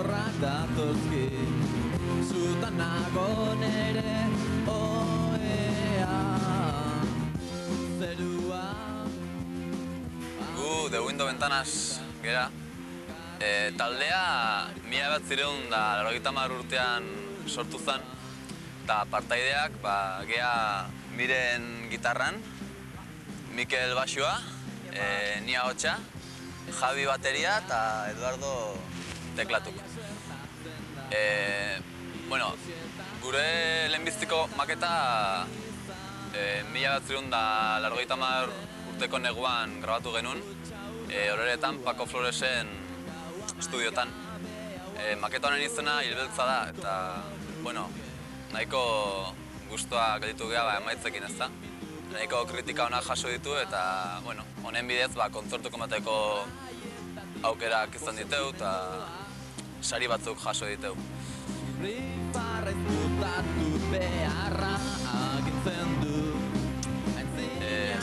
Zorrak datozki, zutan nago nere oea, zerua. Gu The Window Ventanas gera. Taldea 1980 urtean sortu zen, eta partaideak gea Miren gitarran, Mikel baxua, ni ahotsa, Javi bateria eta Eduardo teklatuk. Gure lehenbiztiko maketa 1980 urteko neguan grabatu genuen, Ororetan Paco Floresen estudiotan. Maketa honen izena Hilbeltza da, eta nahiko guztua gelditu geha emaitzekin ez da. Nahiko kritika honak jaso ditu eta honen bidez kontzertuko emateko aukerak izan diteu eta sari batzuk jaso diteu.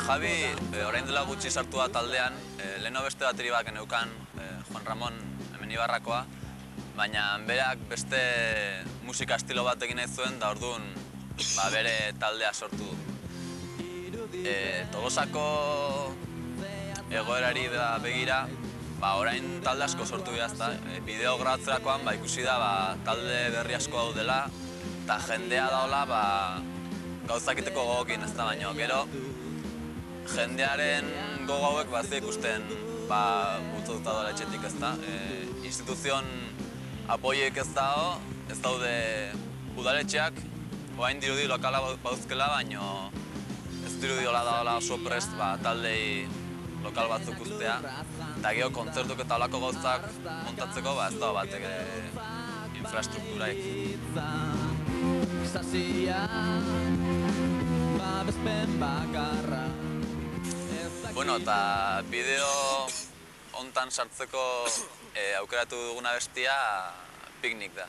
Javi orain dela gutxi sartu da taldean, leheno beste bateri bat geneukan, Juan Ramon hemen Ibarrakoa, baina berak beste musika estilo bat egin nahi zuen, da orduan bere taldea sortu du. Tolosako egoerari begira, orain talde asko sortu behazta. Bideo grabatzerakoan ikusi da talde berri asko daudela, eta jendea daola gauzakiteko gogokin ez da, baino gero jendearen gogo hauek ze ikusten bultzatuta dola etxetik ez da. Instituzion apoiek ez daude udaletxeak, oain dirudi lokala bauzkela, baino ez dirudi hola daola oso prest taldei lokal batzuk ustea, eta gero kontzertuk eta olako gauzak montatzeko ez da batek infrastrukturaik. Eta bideo hontan sartzeko aukeratu duguna bestia Picnic da.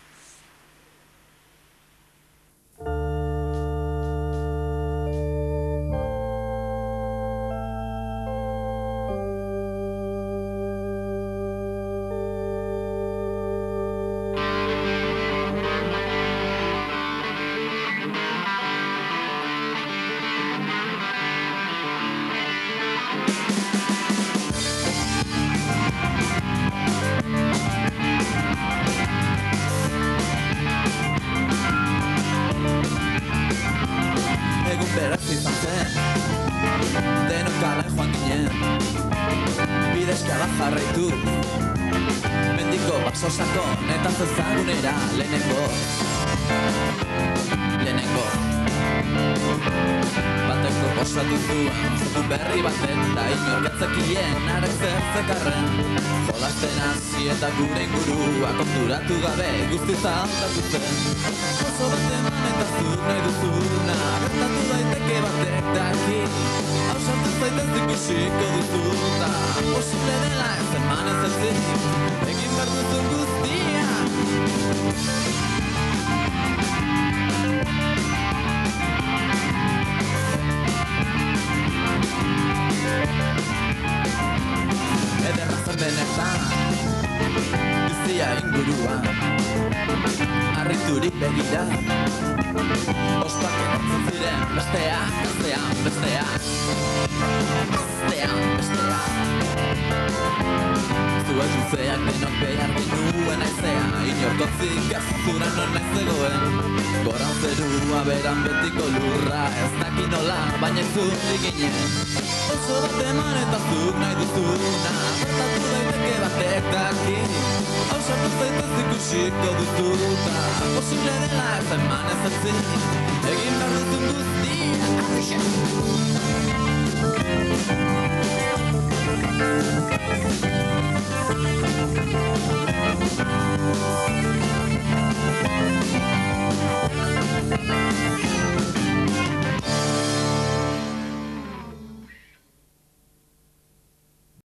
Beraz izan zen, denok kale joan ginen, bidezka bat jarraitu, mendiko basosako eta zezagunera lehenengo. Bateko osatu zuen, zeku berri batek, eta inorketzekien arek zertzekarren. Jolasten hasi eta gure ingurua konturatu gabe guztiz aldatu zen. Oso bat eman eta zuk nahi duzuna, gertatu daiteke batek daki. Hau sartu zaitez ikusiko duzuta, posible dela ez eman ez ezik, egin behar duzun guztia. Ederra zen benetan, bizia inguruan, harriturik begira, ospak etortzen ziren besteak, besteak. Zua juzeak denok behar genuen aizea, inorkotzik ez zuran non nahi zegoen. Goran zerua beran betiko lurra, ez daki nola, baina zutik ginen. Oso bat eman eta zuk nahi duzuna, gertatu daiteke batek daki. Hau sartu zaitez ikusiko duzuta, posible dela ez eman ez ezik, egin behar duzun guztia.